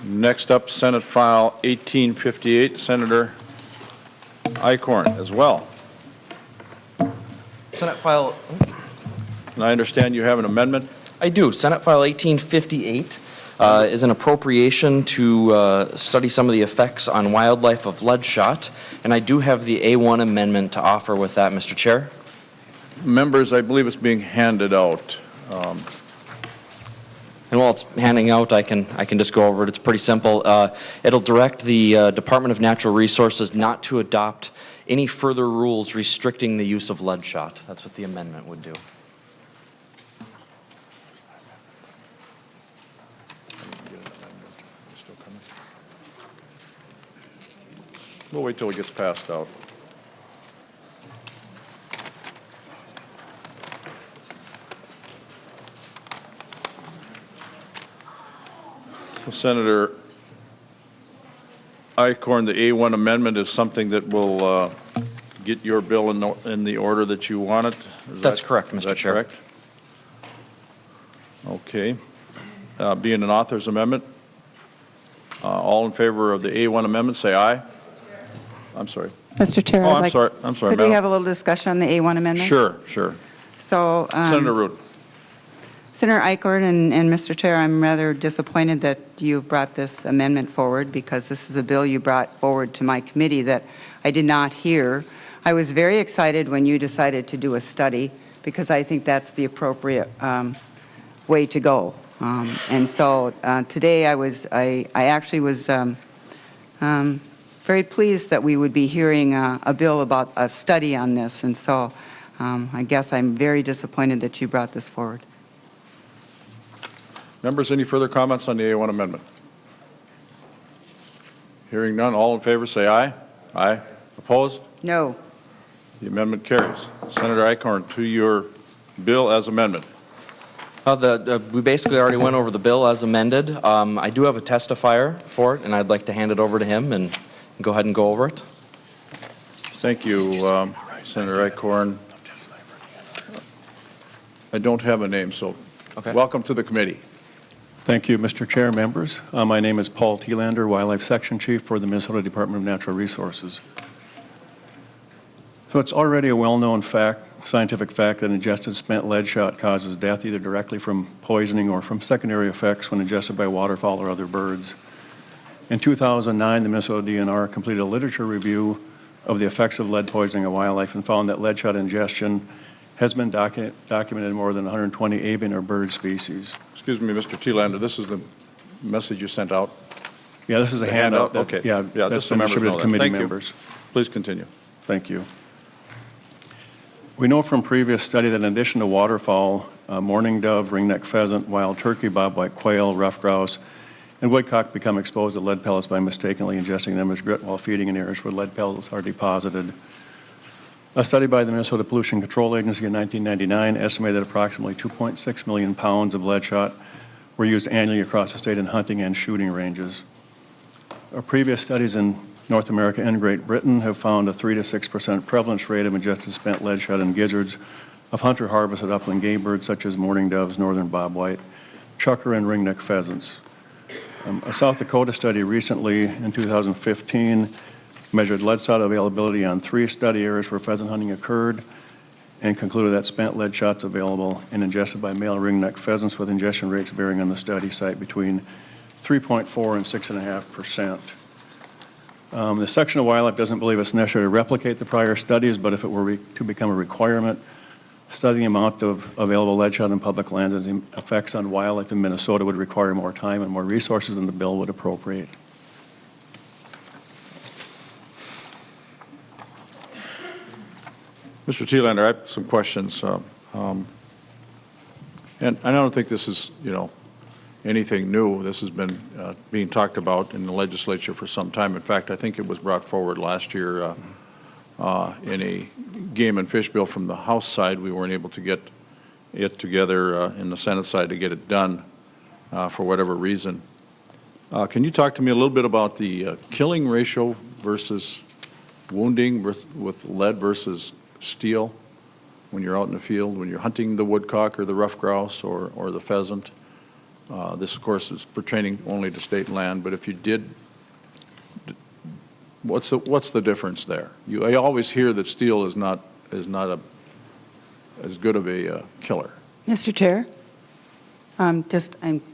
Next up, Senate File 1858, Senator Eichhorn as well. Senate File, And I understand you have an amendment. I do. Senate File 1858 is an appropriation to study some of the effects on wildlife of lead shot, and I do have the A1 amendment to offer with that, Mr. Chair. Members, I believe it's being handed out. And while it's handing out, I can just go over it. It's pretty simple. It'll direct the Department of Natural Resources not to adopt any further rules restricting the use of lead shot. That's what the amendment would do. We'll wait till it gets passed out. So Senator Eichhorn, the A1 amendment is something that will get your bill in the order that you want it? That's correct, Mr. Chair. Correct? Okay. Being an author's amendment, all in favor of the A1 amendment, say aye. I'm sorry. Mr. Chair, Oh, I'd like- I'm sorry, could we Madam. have a little discussion on the A1 amendment? Sure, sure. So, Senator Root. Senator Eichhorn and Mr. Chair, I'm rather disappointed that you've brought this amendment forward because this is a bill you brought forward to my committee that I did not hear. I was very excited when you decided to do a study because I think that's the appropriate way to go. And so today I actually was very pleased that we would be hearing a bill about a study on this. And so I guess I'm very disappointed that you brought this forward. Members, any further comments on the A1 amendment? Hearing none, all in favor say aye. Aye. Opposed? No. The amendment carries. Senator Eichhorn, to your bill as amendment. We basically already went over the bill as amended. I do have a testifier for it, and I'd like to hand it over to him and go ahead and go over it. Thank you, Senator Eichhorn. I don't have a name, so welcome to the committee. Thank you, Mr. Chair, members. My name is Paul Thielander, Wildlife Section Chief for the Minnesota Department of Natural Resources. So it's already a well-known fact, scientific fact, that ingested spent lead shot causes death either directly from poisoning or from secondary effects when ingested by waterfowl or other birds. In 2009, the Minnesota DNR completed a literature review of the effects of lead poisoning on wildlife and found that lead shot ingestion has been documented in more than 120 avian or bird species. Excuse me, Mr. Thielander, this is the message you sent out? Yeah, this is a handout. That, Okay. Yeah, just that's so been members know distributed that. to committee Thank members. you. Please continue. Thank you. We know from previous study that in addition to waterfowl, mourning dove, ringneck pheasant, wild turkey, bobwhite quail, ruffed grouse, and woodcock become exposed to lead pellets by mistakenly ingesting them as grit while feeding in areas where lead pellets are deposited. A study by the Minnesota Pollution Control Agency in 1999 estimated that approximately 2.6 million pounds of lead shot were used annually across the state in hunting and shooting ranges. Our previous studies in North America and Great Britain have found a 3 to 6% prevalence rate of ingested spent lead shot in gizzards of hunter-harvested upland game birds such as mourning doves, northern bobwhite, chukar, and ringneck pheasants. A South Dakota study recently in 2015 measured lead shot availability on 3 study areas where pheasant hunting occurred and concluded that spent lead shots available and ingested by male ringneck pheasants with ingestion rates varying on the study site between 3.4 and 6.5%. The section of wildlife doesn't believe it's necessary to replicate the prior studies, but if it were to become a requirement, studying the amount of available lead shot in public lands and the effects on wildlife in Minnesota would require more time and more resources than the bill would appropriate. Mr. Thielander, I have some questions. And I don't think this is, anything new. This has been being talked about in the legislature for some time. In fact, I think it was brought forward last year in a game and fish bill from the House side. We weren't able to get it together in the Senate side to get it done for whatever reason. Can you talk to me a little bit about the killing ratio versus wounding with lead versus steel when you're out in the field, when you're hunting the woodcock or the ruffed grouse or the pheasant? This, of course, is pertaining only to state land, but if you did, what's the difference there? I always hear that steel is not as good of a killer. Mr. Chair, I'm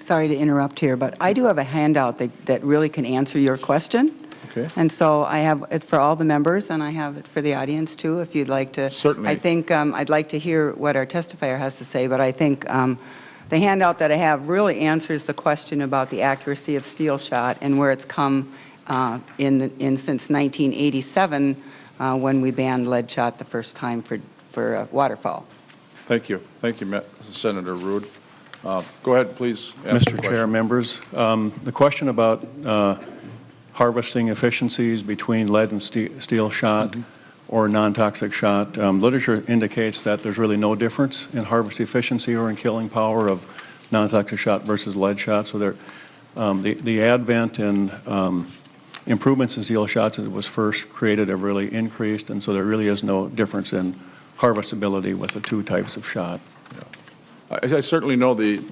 sorry to interrupt here, but I do have a handout that really can answer your question. Okay. And so I have it for all the members, and I have it for the audience, too, if you'd like to. Certainly. I think I'd like to hear what our testifier has to say, but I think the handout that I have really answers the question about the accuracy of steel shot and where it's come since 1987, when we banned lead shot the first time for waterfowl. Thank you. Thank you, Senator Rude. Go ahead, please. Ask your Mr. Chair, question. members, the question about harvesting efficiencies between lead and steel shot or non-toxic shot, literature indicates that there's really no difference in harvest efficiency or in killing power of non-toxic shot versus lead shot. So the advent and improvements in steel shots as it was first created have really increased, and so there really is no difference in harvestability with the two types of shot. I certainly know the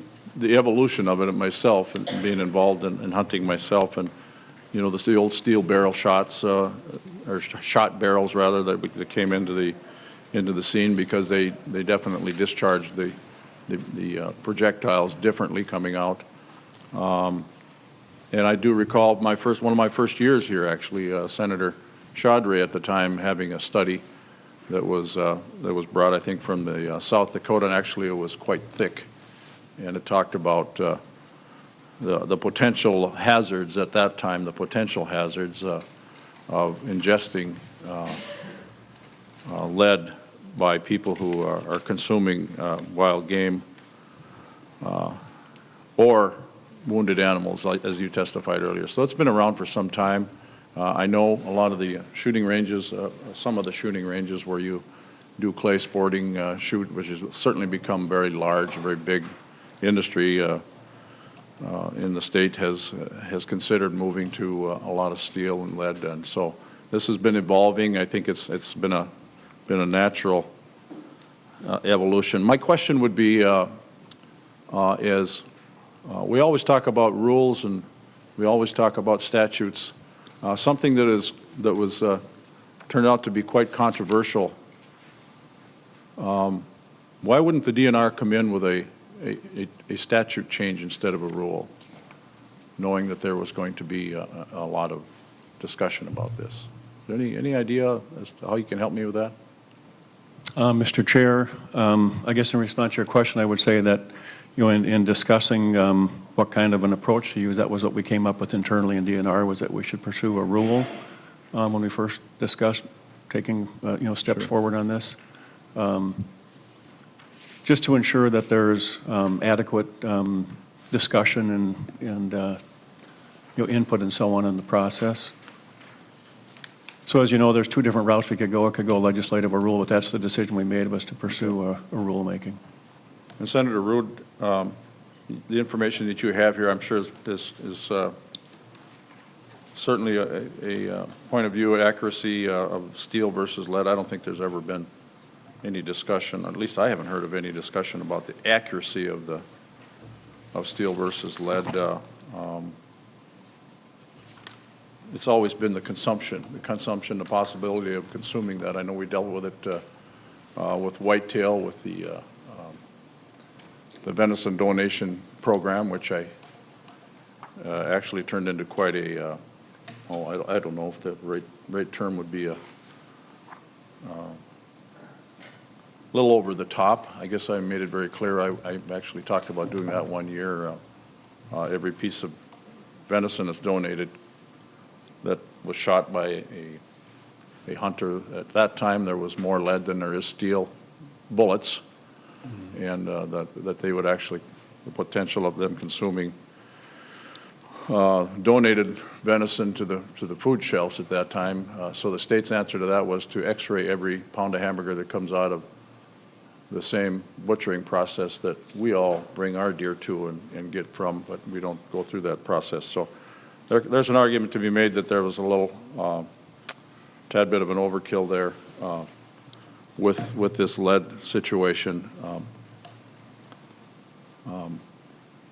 evolution of it myself, and being involved in hunting myself, and you know the old steel barrel shots or shot barrels rather that came into the scene because they definitely discharged the projectiles differently coming out. And I do recall one of my first years here, actually, Senator Chaudhry at the time having a study that was brought, I think, from the South Dakota, and actually it was quite thick, and it talked about the potential hazards at that time, the potential hazards of ingesting lead by people who are consuming wild game or wounded animals, as you testified earlier. So it's been around for some time. I know a lot of the shooting ranges, some of the shooting ranges where you do clay sporting shoot, which has certainly become very large, very big industry in the state, has considered moving to a lot of steel and lead, and so this has been evolving. I think it's been a natural evolution. My question would be we always talk about rules and we always talk about statutes. Something that was turned out to be quite controversial. Why wouldn't the DNR come in with a statute change instead of a rule, knowing that there was going to be a lot of discussion about this? Is there any idea as to how you can help me with that? Mr. Chair, I guess in response to your question, I would say that in discussing what kind of an approach to use, that was what we came up with internally in DNR, was that we should pursue a rule when we first discussed taking steps forward on this, just to ensure that there's adequate discussion and input and so on in the process. So as you know, there's two different routes we could go. It could go legislative or rule, but that's the decision we made, was to pursue a rulemaking. And Senator Rude, the information that you have here, I'm sure is certainly a point of view accuracy of steel versus lead. I don't think there's ever been any discussion, or at least I haven't heard of any discussion about the accuracy of steel versus lead. It's always been the consumption, the possibility of consuming that. I know we dealt with it with whitetail, with the venison donation program, which I actually turned into quite a, I don't know if the right term would be a little over the top. I guess I made it very clear. I actually talked about doing that one year. Every piece of venison that's donated that was shot by a hunter, at that time there was more lead than there is steel bullets, and that they would actually, the potential of them consuming donated venison to the food shelves at that time. So the state's answer to that was to x-ray every pound of hamburger that comes out of the same butchering process that we all bring our deer to and get from, but we don't go through that process. So there's an argument to be made that there was a little tad bit of an overkill there with this lead situation.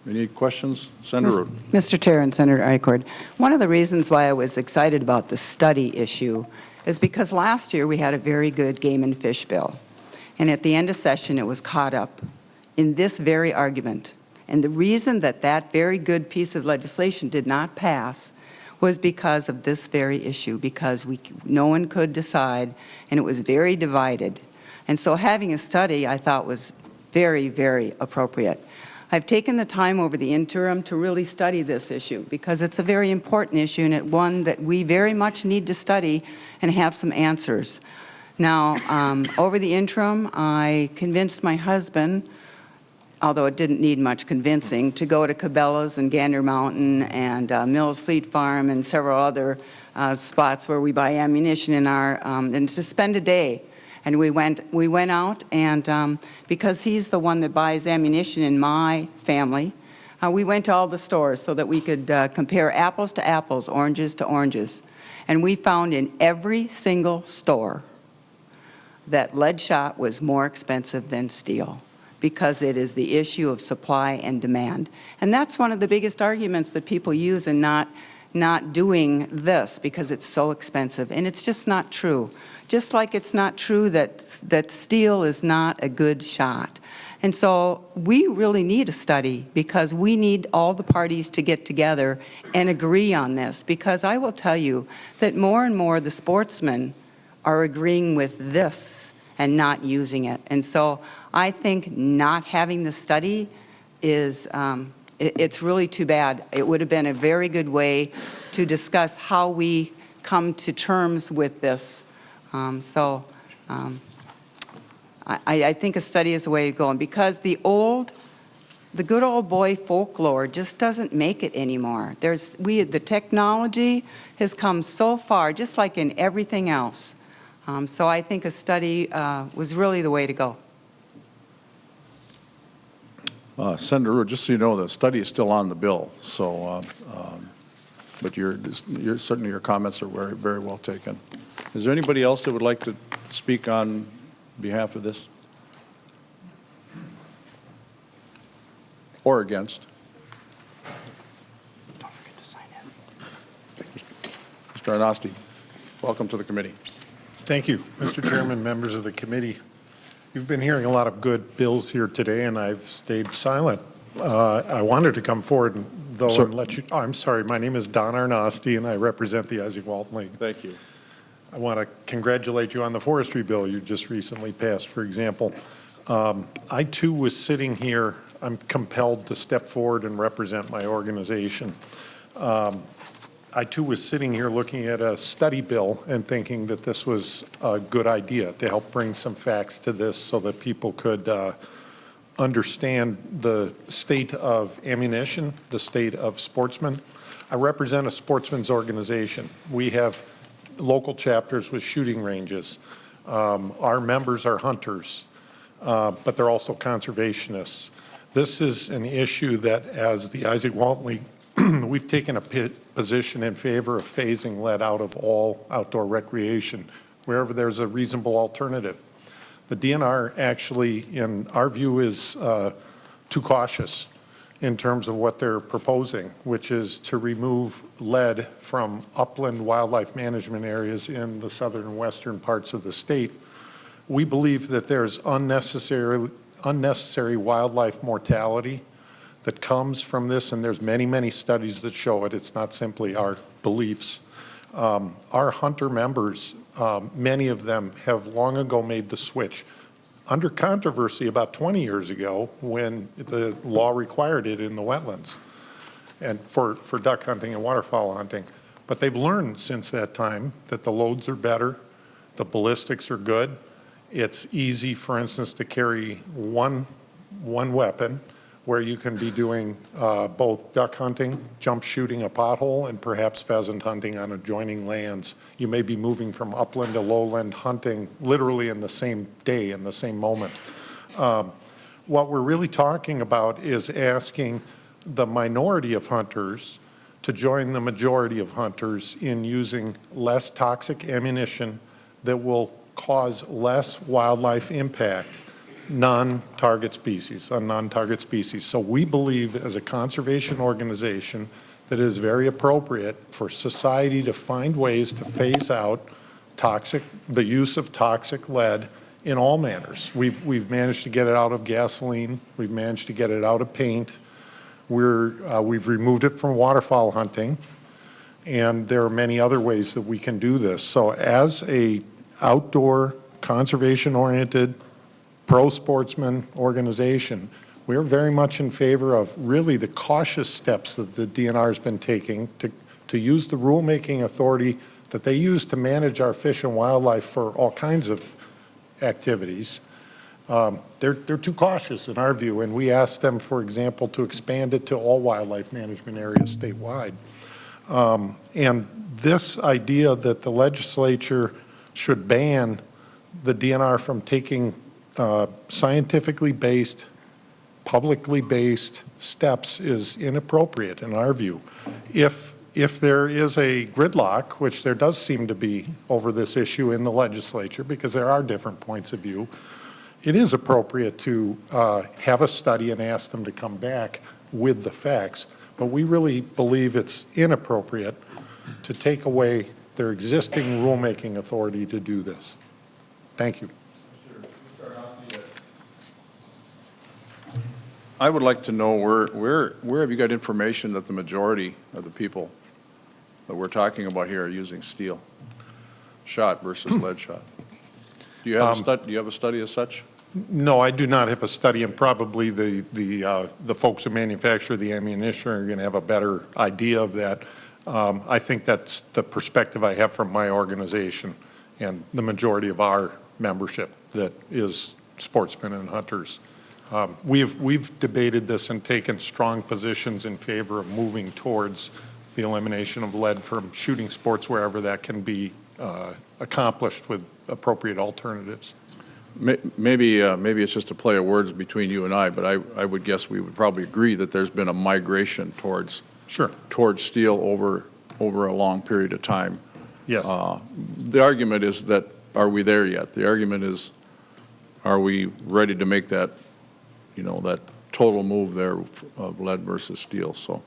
Any questions? Senator Root. Mr. Chair and Senator Eichhorn, one of the reasons why I was excited about the study issue is because last year we had a very good game and fish bill. And at the end of session, it was caught up in this very argument. And the reason that that very good piece of legislation did not pass was because of this very issue, because no one could decide, and it was very divided. And so having a study, I thought, was very, very appropriate. I've taken the time over the interim to really study this issue because it's a very important issue and it's one that we very much need to study and have some answers. Now, over the interim, I convinced my husband, although it didn't need much convincing, to go to Cabela's and Gander Mountain and Mills Fleet Farm and several other spots where we buy ammunition in our, and to spend a day. And we went out, and because he's the one that buys ammunition in my family, we went to all the stores so that we could compare apples to apples, oranges to oranges. And we found in every single store that lead shot was more expensive than steel because it is the issue of supply and demand. And that's one of the biggest arguments that people use in not doing this because it's so expensive. And it's just not true. Just like it's not true that steel is not a good shot. And so we really need a study because we need all the parties to get together and agree on this, because I will tell you that more and more the sportsmen are agreeing with this and not using it. And so I think not having the study is, it's really too bad. It would have been a very good way to discuss how we come to terms with this. I think a study is the way to go. And because the good old boy folklore just doesn't make it anymore. The technology has come so far, just like in everything else. So I think a study was really the way to go. Senator Root, just so you know, the study is still on the bill. So, but certainly your comments are very, very well taken. Is there anybody else that would like to speak on behalf of this? Or against? Don't forget to sign in. Mr. Anasti, welcome to the committee. Thank you, Mr. Chairman, members of the committee. You've been hearing a lot of good bills here today, and I've stayed silent. I wanted to come forward, though, and let you. Oh, I'm sorry. My name is Don Arnosti, and I represent the Isaac Walton League. Thank you. I want to congratulate you on the forestry bill you just recently passed, for example. I, too, was sitting here. I'm compelled to step forward and represent my organization. I, too, was sitting here looking at a study bill and thinking that this was a good idea to help bring some facts to this so that people could understand the state of ammunition, the state of sportsmen. I represent a sportsman's organization. We have local chapters with shooting ranges. Our members are hunters, but they're also conservationists. This is an issue that, as the Isaac Walton League, we've taken a position in favor of phasing lead out of all outdoor recreation wherever there's a reasonable alternative. The DNR actually, in our view, is too cautious in terms of what they're proposing, which is to remove lead from upland wildlife management areas in the southern and western parts of the state. We believe that there's unnecessary wildlife mortality that comes from this, and there's many, many studies that show it. It's not simply our beliefs. Our hunter members, many of them have long ago made the switch under controversy about 20 years ago when the law required it in the wetlands and for duck hunting and waterfowl hunting. But they've learned since that time that the loads are better, the ballistics are good. It's easy, for instance, to carry one weapon where you can be doing both duck hunting, jump shooting a pothole, and perhaps pheasant hunting on adjoining lands. You may be moving from upland to lowland hunting literally in the same day, in the same moment. What we're really talking about is asking the minority of hunters to join the majority of hunters in using less toxic ammunition that will cause less wildlife impact non-target species, on non-target species. So we believe as a conservation organization that it is very appropriate for society to find ways to phase out the use of toxic lead in all manners. We've managed to get it out of gasoline. We've managed to get it out of paint. We've removed it from waterfowl hunting. And there are many other ways that we can do this. So as a outdoor, conservation-oriented, pro-sportsman organization, we're very much in favor of really the cautious steps that the DNR has been taking to use the rulemaking authority that they use to manage our fish and wildlife for all kinds of activities. They're too cautious in our view, and we asked them, for example, to expand it to all wildlife management areas statewide. And this idea that the legislature should ban the DNR from taking scientifically based, publicly based steps is inappropriate in our view. If there is a gridlock, which there does seem to be over this issue in the legislature, because there are different points of view, it is appropriate to have a study and ask them to come back with the facts. But we really believe it's inappropriate to take away their existing rulemaking authority to do this. Thank you. I would like to know where have you got information that the majority of the people that we're talking about here are using steel shot versus lead shot? Do you have a study as such? No, I do not have a study, and probably the folks who manufacture the ammunition are going to have a better idea of that. I think that's the perspective I have from my organization and the majority of our membership that is sportsmen and hunters. We've debated this and taken strong positions in favor of moving towards the elimination of lead from shooting sports wherever that can be accomplished with appropriate alternatives. Maybe it's just a play of words between you and I, but I would guess we would probably agree that there's been a migration towards steel over a long period of time. Yes. The argument is that, are we there yet? The argument is, are we ready to make that, that total move there of lead versus steel? So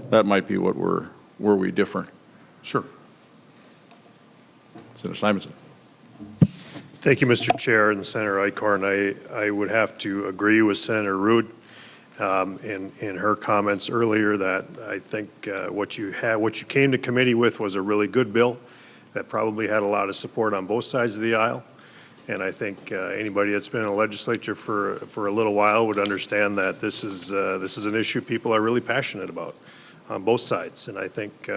that might be where we differ. Sure. Senator Simonson. Thank you, Mr. Chair and Senator Eichhorn. I would have to agree with Senator Rood in her comments earlier that I think what you came to committee with was a really good bill that probably had a lot of support on both sides of the aisle. And I think anybody that's been in the legislature for a little while would understand that this is an issue people are really passionate about on both sides. And I think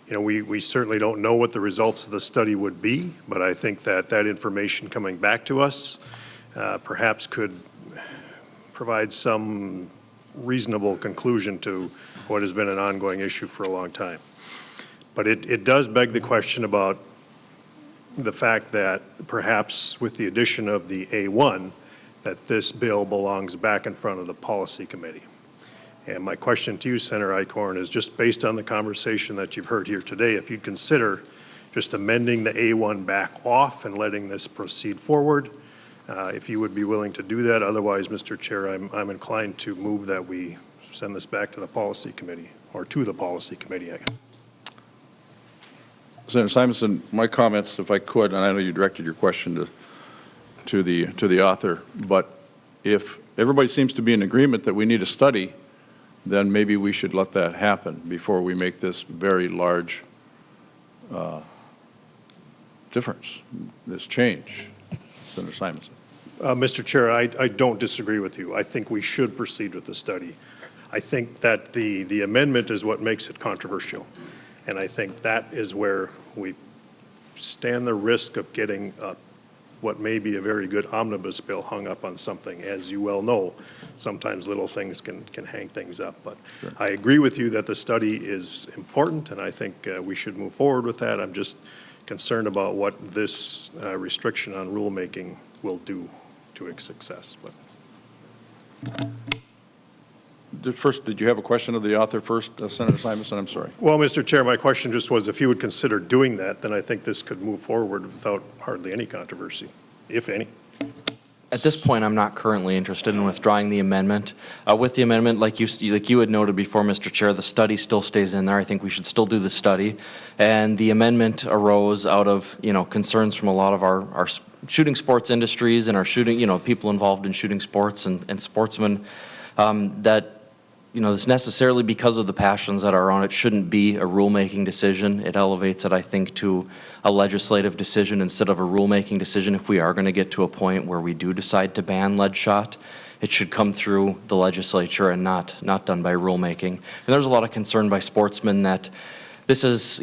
we certainly don't know what the results of the study would be, but I think that information coming back to us perhaps could provide some reasonable conclusion to what has been an ongoing issue for a long time. But it does beg the question about the fact that perhaps with the addition of the A1, that this bill belongs back in front of the policy committee. And my question to you, Senator Eichhorn, is just based on the conversation that you've heard here today, if you'd consider just amending the A1 back off and letting this proceed forward, if you would be willing to do that. Otherwise, Mr. Chair, I'm inclined to move that we send this back to the policy committee, or to the policy committee, I guess. Senator Simonson, my comments, if I could, and I know you directed your question to the author, but if everybody seems to be in agreement that we need a study, then maybe we should let that happen before we make this very large difference, this change. Senator Simonson. Mr. Chair, I don't disagree with you. I think we should proceed with the study. I think that the amendment is what makes it controversial. And I think that is where we stand the risk of getting what may be a very good omnibus bill hung up on something. As you well know, sometimes little things can hang things up. But sure. I agree with you that the study is important, and I think we should move forward with that. I'm just concerned about what this restriction on rulemaking will do to its success. But First, did you have a question of the author first, Senator Simonson? I'm sorry. Well, Mr. Chair, my question just was if you would consider doing that, then I think this could move forward without hardly any controversy, if any. At this point, I'm not currently interested in withdrawing the amendment. With the amendment, like you had noted before, Mr. Chair, the study still stays in there. I think we should still do the study. And the amendment arose out of, concerns from a lot of our shooting sports industries and our shooting, people involved in shooting sports and sportsmen, that this necessarily, because of the passions that are on it, shouldn't be a rulemaking decision. It elevates it, I think, to a legislative decision instead of a rulemaking decision. If we are going to get to a point where we do decide to ban lead shot, it should come through the legislature and not done by rulemaking. And there's a lot of concern by sportsmen that this is,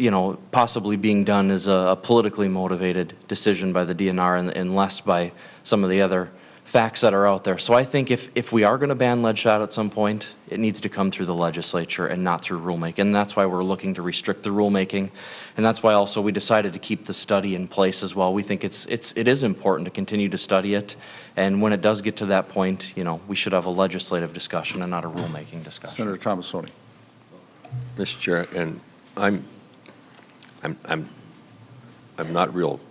possibly being done as a politically motivated decision by the DNR and less by some of the other facts that are out there. So I think if we are going to ban lead shot at some point, it needs to come through the legislature and not through rulemaking. And that's why we're looking to restrict the rulemaking. And that's why also we decided to keep the study in place as well. We think it is important to continue to study it. And when it does get to that point, we should have a legislative discussion and not a rulemaking discussion. Senator Tomassoni. Mr. Chair, and I'm not real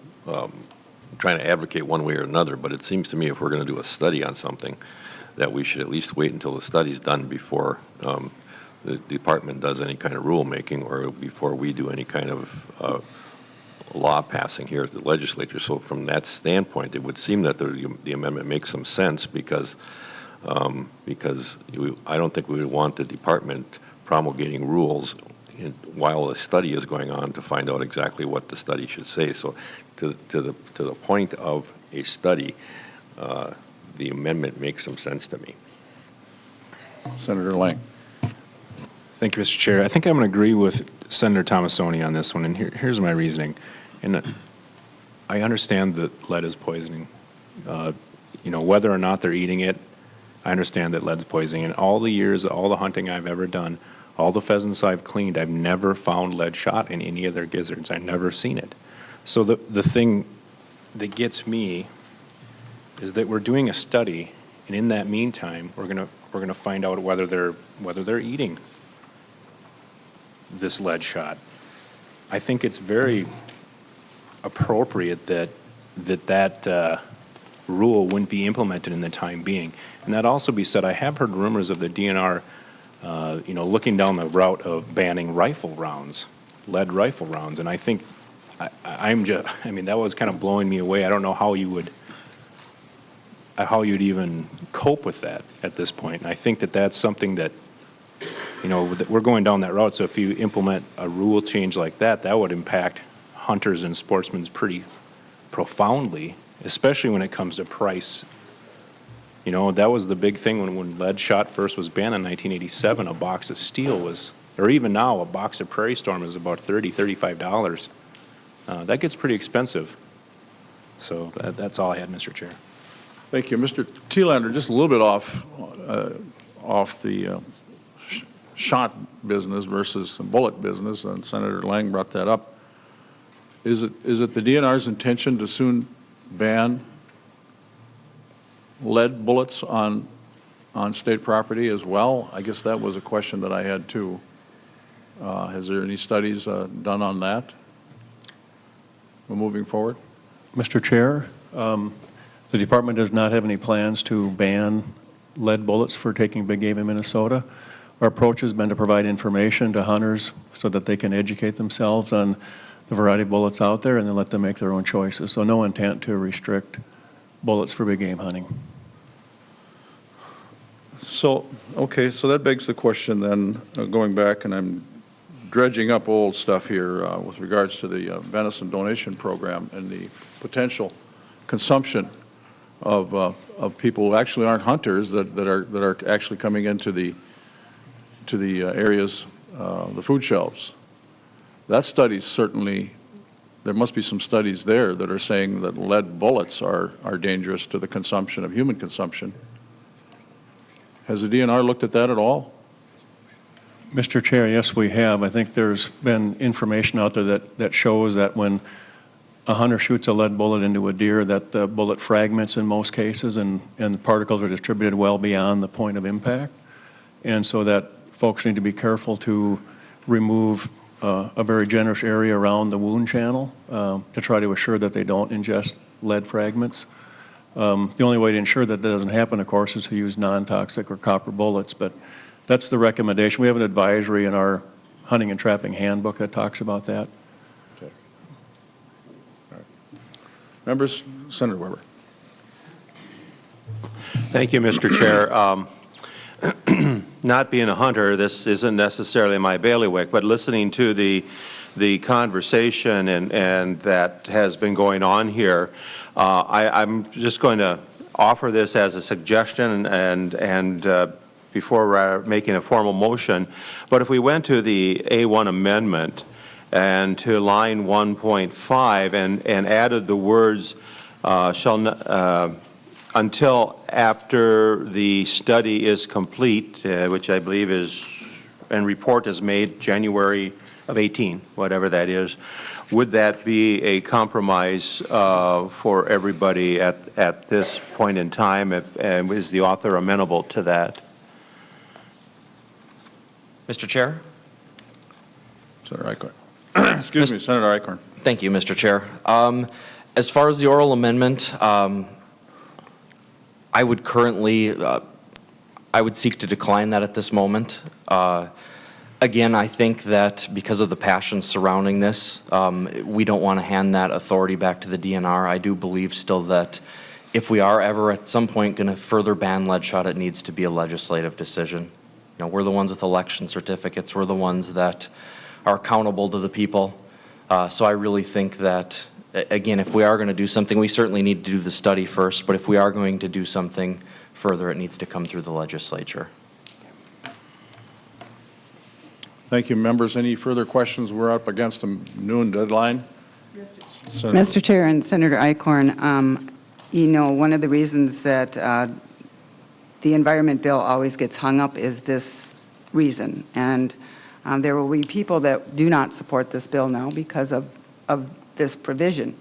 trying to advocate one way or another, but it seems to me if we're going to do a study on something, that we should at least wait until the study's done before the department does any kind of rulemaking or before we do any kind of law passing here at the legislature. So from that standpoint, it would seem that the amendment makes some sense because I don't think we would want the department promulgating rules while the study is going on to find out exactly what the study should say. So to the point of a study, the amendment makes some sense to me. Senator Lang. Thank you, Mr. Chair. I think I'm going to agree with Senator Tomassoni on this one, and here's my reasoning. And I understand that lead is poisoning. Whether or not they're eating it, I understand that lead's poisoning. In all the years, all the hunting I've ever done, all the pheasants I've cleaned, I've never found lead shot in any of their gizzards. I've never seen it. So the thing that gets me is that we're doing a study, and in that meantime, we're gonna find out whether they're eating this lead shot. I think it's very appropriate that rule wouldn't be implemented in the time being. And that also be said, I have heard rumors of the DNR looking down the route of banning rifle rounds, lead rifle rounds. And I think that was kind of blowing me away. I don't know how you'd even cope with that at this point. And I think that that's something that, that we're going down that route. So if you implement a rule change like that, that would impact hunters and sportsmen pretty profoundly, especially when it comes to price. That was the big thing when lead shot first was banned in 1987. A box of steel was, or even now, a box of Prairie Storm is about $30, $35. That gets pretty expensive. So that's all I had, Mr. Chair. Thank you. Mr. Thielander, just a little bit off the shot business versus bullet business, and Senator Lang brought that up. Is it the DNR's intention to soon ban lead bullets on state property as well? I guess that was a question that I had too. Has there any studies done on that? We're moving forward. Mr. Chair, the department does not have any plans to ban lead bullets for taking big game in Minnesota. Our approach has been to provide information to hunters so that they can educate themselves on the variety of bullets out there and then let them make their own choices. So no intent to restrict bullets for big game hunting. So, okay, so that begs the question then, going back, and I'm dredging up old stuff here with regards to the venison donation program and the potential consumption of people who actually aren't hunters that are actually coming into the areas, the food shelves. That study certainly, there must be some studies there that are saying that lead bullets are dangerous to the consumption of human consumption. Has the DNR looked at that at all? Mr. Chair, yes, we have. I think there's been information out there that shows that when a hunter shoots a lead bullet into a deer, that the bullet fragments in most cases, and the particles are distributed well beyond the point of impact. And so that folks need to be careful to remove a very generous area around the wound channel to try to assure that they don't ingest lead fragments. The only way to ensure that that doesn't happen, of course, is to use non-toxic or copper bullets, but that's the recommendation. We have an advisory in our hunting and trapping handbook that talks about that. Okay. All right. Members, Senator Weber. Thank you, Mr. Chair. Not being a hunter, this isn't necessarily my bailiwick, but listening to the conversation and that has been going on here, I'm just going to offer this as a suggestion and before making a formal motion. But if we went to the A1 amendment and to line 1.5 and added the words until after the study is complete, which I believe is, and report is made January of 18, whatever that is, would that be a compromise for everybody at this point in time? And is the author amenable to that? Mr. Chair? Senator Eichhorn. Excuse me, Senator Eichhorn. Thank you, Mr. Chair. As far as the oral amendment, I would currently, I would seek to decline that at this moment. Again, I think that because of the passion surrounding this, we don't want to hand that authority back to the DNR. I do believe still that if we are ever at some point going to further ban lead shot, it needs to be a legislative decision. You know, we're the ones with election certificates. We're the ones that are accountable to the people. So I really think that, again, if we are going to do something, we certainly need to do the study first, but if we are going to do something further, it needs to come through the legislature. Thank you, members. Any further questions? We're up against a noon deadline. Mr. Chair and Senator Eichhorn, you know, one of the reasons that the Environment Bill always gets hung up is this reason. And there will be people that do not support this bill now because of this provision.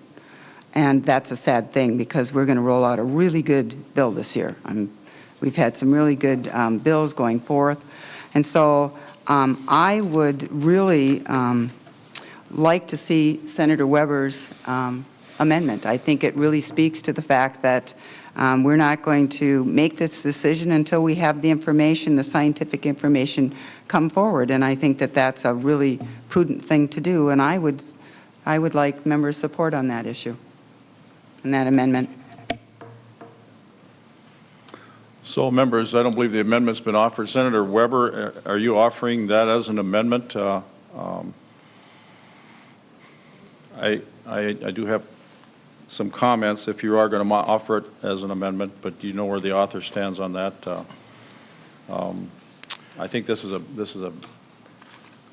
And that's a sad thing because we're going to roll out a really good bill this year. We've had some really good bills going forth. And so I would really like to see Senator Weber's amendment. I think it really speaks to the fact that we're not going to make this decision until we have the information, the scientific information come forward. And I think that that's a really prudent thing to do. And I would like members' support on that issue, on that amendment. So, members, I don't believe the amendment's been offered. Senator Weber, are you offering that as an amendment? I do have some comments if you are going to offer it as an amendment, but do you know where the author stands on that? I think this is a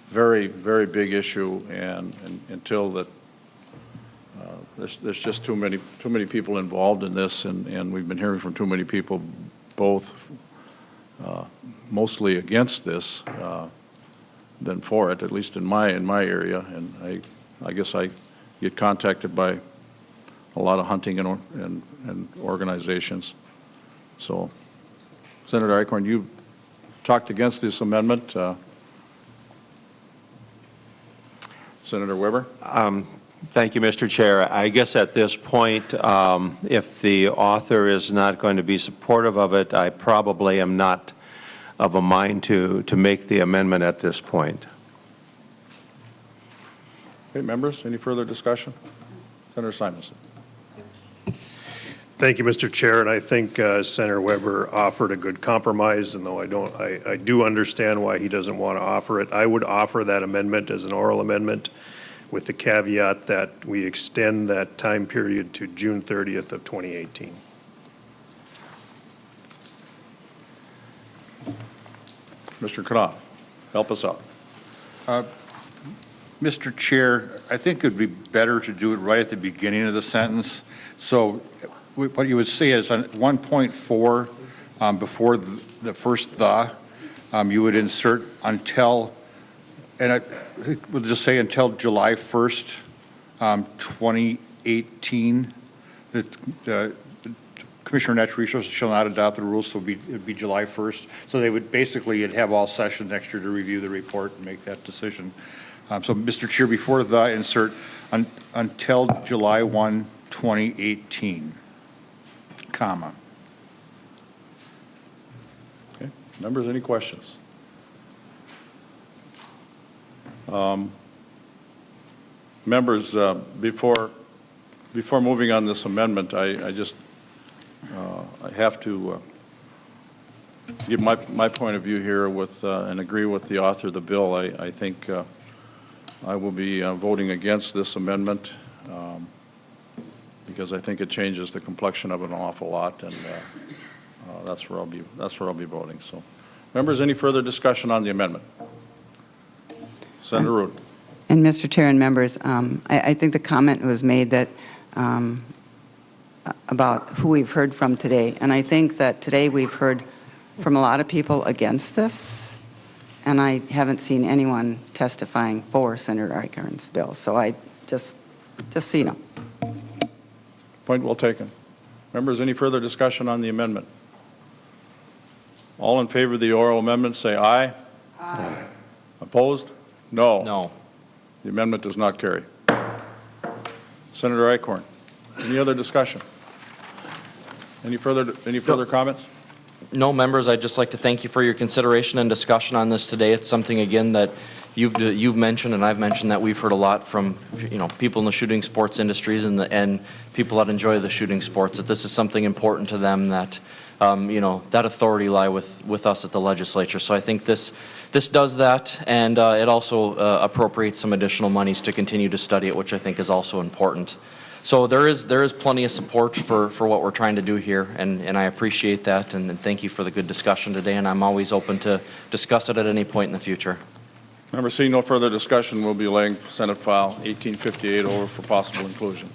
very, very big issue, and until that, there's just too many people involved in this, and we've been hearing from too many people, both mostly against this than for it, at least in my area. And I guess I get contacted by a lot of hunting and organizations. So, Senator Eichhorn, you talked against this amendment. Senator Weber? Thank you, Mr. Chair. I guess at this point, if the author is not going to be supportive of it, I probably am not of a mind to make the amendment at this point. Okay, members, any further discussion? Senator Simonson. Thank you, Mr. Chair, and I think Senator Weber offered a good compromise, and though I do understand why he doesn't want to offer it. I would offer that amendment as an oral amendment with the caveat that we extend that time period to June 30th of 2018. Mr. Knopf, help us out. Mr. Chair, I think it would be better to do it right at the beginning of the sentence. So what you would say is on 1.4, before the first you would insert until, and I would just say until July 1st, 2018, the Commissioner of Natural Resources shall not adopt the rules, so it would be July 1st. So they would basically, you'd have all session next year to review the report and make that decision. So, Mr. Chair, before the insert until July 1, 2018, comma. Okay. Members, any questions? Members, before moving on this amendment, I have to give my point of view here with, and agree with the author of the bill. I think I will be voting against this amendment because I think it changes the complexion of it an awful lot, and that's where I'll be voting. So, members, any further discussion on the amendment? Senator Root. And Mr. Chair and members, I think the comment was made that about who we've heard from today, and I think that today we've heard from a lot of people against this, and I haven't seen anyone testifying for Senator Eichhorn's bill. So I just so you know. Point well taken. Members, any further discussion on the amendment? All in favor of the oral amendment, say aye. Aye. Opposed? No. No. The amendment does not carry. Senator Eichhorn, any other discussion? Any further comments? No, members, I'd just like to thank you for your consideration and discussion on this today. It's something, again, that you've mentioned and I've mentioned that we've heard a lot from, people in the shooting sports industries and people that enjoy the shooting sports, that this is something important to them, that, that authority lie with us at the legislature. So I think this does that, and it also appropriates some additional monies to continue to study it, which I think is also important. So there is plenty of support for what we're trying to do here, and I appreciate that, and thank you for the good discussion today, and I'm always open to discuss it at any point in the future. Member, seeing no further discussion, we'll be laying Senate File 1858 over for possible inclusion.